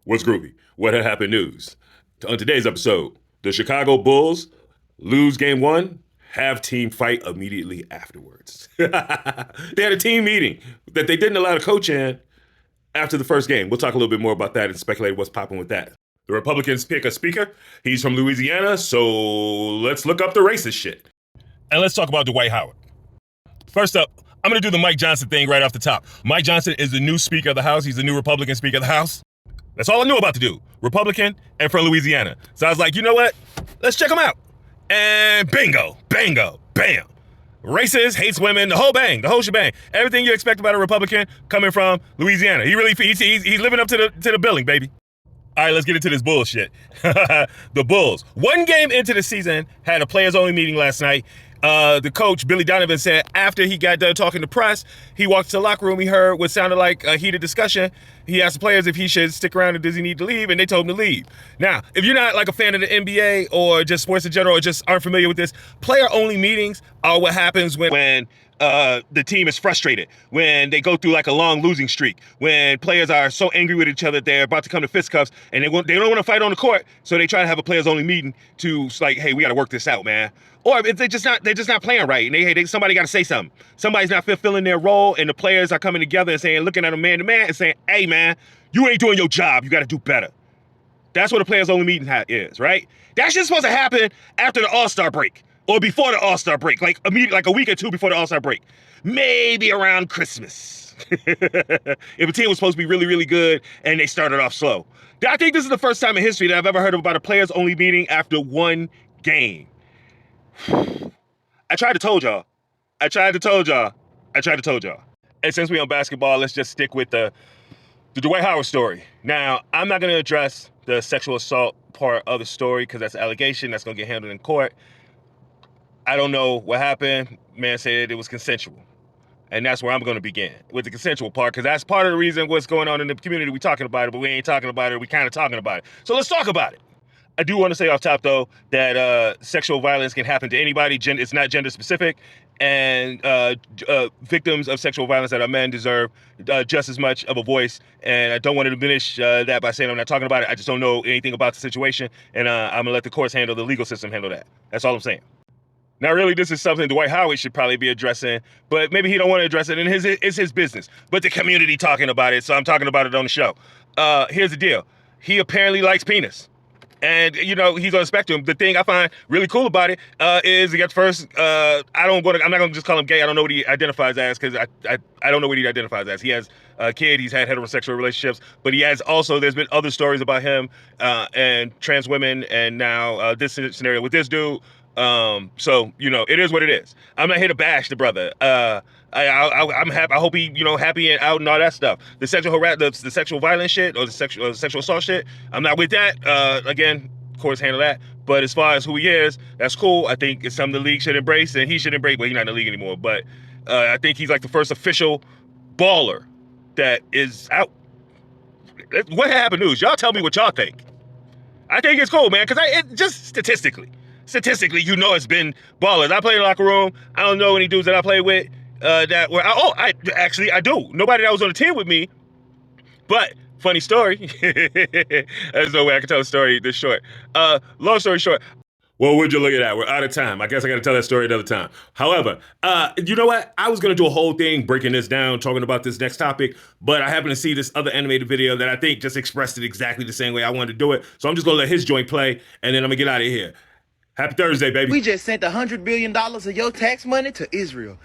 What's groovy? What had happened news? On today's episode, the Chicago Bulls lose game one, have team fight immediately afterwards. They had a team meeting that they didn't allow the coach in after the first game. We'll talk a little bit more about that and speculate what's popping with that. The Republicans pick a speaker. He's from Louisiana, so let's look up the racist shit. And let's talk about Dwight Howard. First up, I'm going to do the Mike Johnson thing right off the top. Mike Johnson is the new Speaker of the House. He's the new Republican Speaker of the House. That's all I knew about the dude. Republican and from Louisiana. So I was like, you know what? Let's check him out. And bingo, bango, bam. Racist, hates women, the whole bang, the whole shebang. Everything you expect about a Republican coming from Louisiana. He's living up to the billing, baby. All right, let's get into this bullshit. The Bulls. One game into the season, had a players-only meeting last night. The coach, Billy Donovan, said after he got done talking to press, he walked to the locker room, he heard what sounded like a heated discussion. He asked the players if he should stick around or does he need to leave, and they told him to leave. Now, if you're not like a fan of the NBA or just sports in general or just aren't familiar with this, player-only meetings are what happens when the team is frustrated, when they go through like a long losing streak, when players are so angry with each other they're about to come to fisticuffs and they don't want to fight on the court, so they try to have a players only meeting to like, hey, we got to work this out, man. Or if they're just not playing right, and somebody got to say something. Somebody's not fulfilling their role, and the players are coming together and saying, looking at them man to man and saying, hey, man, you ain't doing your job. You got to do better. That's what a players only meeting is, right? That's just supposed to happen after the All-Star break. Or before the All-Star break, like a week or two before the All-Star break. Maybe around Christmas. If a team was supposed to be really, really good and they started off slow. I think this is the first time in history that I've ever heard about a players-only meeting after one game. I tried to told y'all. And since we're on basketball, let's just stick with the Dwight Howard story. Now, I'm not going to address the sexual assault part of the story because that's an allegation that's going to get handled in court. I don't know what happened. Man said it was consensual. And that's where I'm going to begin, with the consensual part, because that's part of the reason what's going on in the community. We're talking about it, but we ain't talking about it. We're kind of talking about it. So let's talk about it. I do want to say off top, though, that sexual violence can happen to anybody. It's not gender specific. And victims of sexual violence that are men deserve just as much of a voice. And I don't want to diminish that by saying I'm not talking about it. I just don't know anything about the situation. And I'm going to let the courts handle, the legal system handle that. That's all I'm saying. Now, really, this is something Dwight Howard should probably be addressing, but maybe he don't want to address it, and it's his business. But the community talking about it, so I'm talking about it on the show. Here's the deal. He apparently likes penis. And, you know, he's on the spectrum. The thing I find really cool about it is, at first, I'm not going to just call him gay. I don't know what he identifies as, because I don't know what he identifies as. He has a kid. He's had heterosexual relationships. But he has also, there's been other stories about him and trans women, and now this scenario with this dude. So, you know, it is what it is. I'm not here to bash the brother. I'm happy. I hope he, you know, happy and out and all that stuff. The sexual violence shit or the sexual assault shit, I'm not with that. Again, of course, handle that. But as far as who he is, that's cool. I think it's something the league should embrace, and he should embrace. Well, he's not in the league anymore, but I think he's like the first official baller that is out. What happened news? Y'all tell me what y'all think. I think it's cool, man, because just statistically, you know, it's been ballers. I play in the locker room. I don't know any dudes that I play with I do. Nobody that was on the team with me. But funny story. There's no way I can tell a story this short. Long story short. Well, would you look at that? We're out of time. I guess I got to tell that story another time. However, you know what? I was going to do a whole thing breaking this down, talking about this next topic, but I happened to see this other animated video that I think just expressed it exactly the same way I wanted to do it. So I'm just going to let his joint play, and then I'm going to get out of here. Happy Thursday, baby. We just sent $100 billion of your tax money to Israel.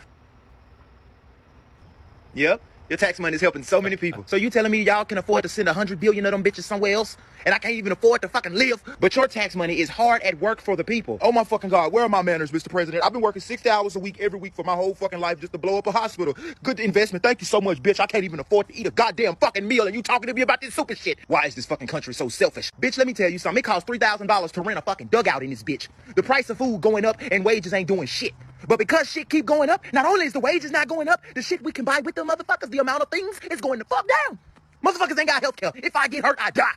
Yep. Your tax money is helping so many people. So you telling me y'all can afford to send 100 billion of them bitches somewhere else? And I can't even afford to fucking live? But your tax money is hard at work for the people. Oh my fucking God, where are my manners, Mr. President? I've been working 60 hours a week every week for my whole fucking life just to blow up a hospital. Good investment. Thank you so much, bitch. I can't even afford to eat a goddamn fucking meal and you talking to me about this super shit. Why is this fucking country so selfish? Bitch, let me tell you something. It costs $3,000 to rent a fucking dugout in this bitch. The price of food going up and wages ain't doing shit. But because shit keep going up, not only is the wages not going up, the shit we can buy with them motherfuckers, the amount of things is going to fuck down. Motherfuckers ain't got health care. If I get hurt, I die.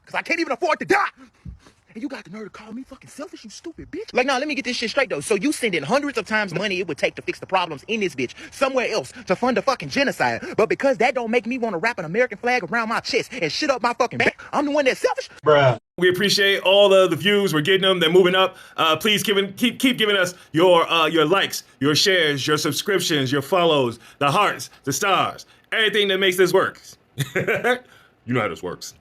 Because I can't even afford to die. And you got the nerve to call me fucking selfish, you stupid bitch. Like, now, let me get this shit straight, though. So you sending hundreds of times the money it would take to fix the problems in this bitch somewhere else to fund a fucking genocide. But because that don't make me want to wrap an American flag around my chest and shit up my fucking back, I'm the one that's selfish? Bruh. We appreciate all the views. We're getting them. They're moving up. Please keep giving us your likes, your shares, your subscriptions, your follows, the hearts, the stars, everything that makes this work. You know how this works.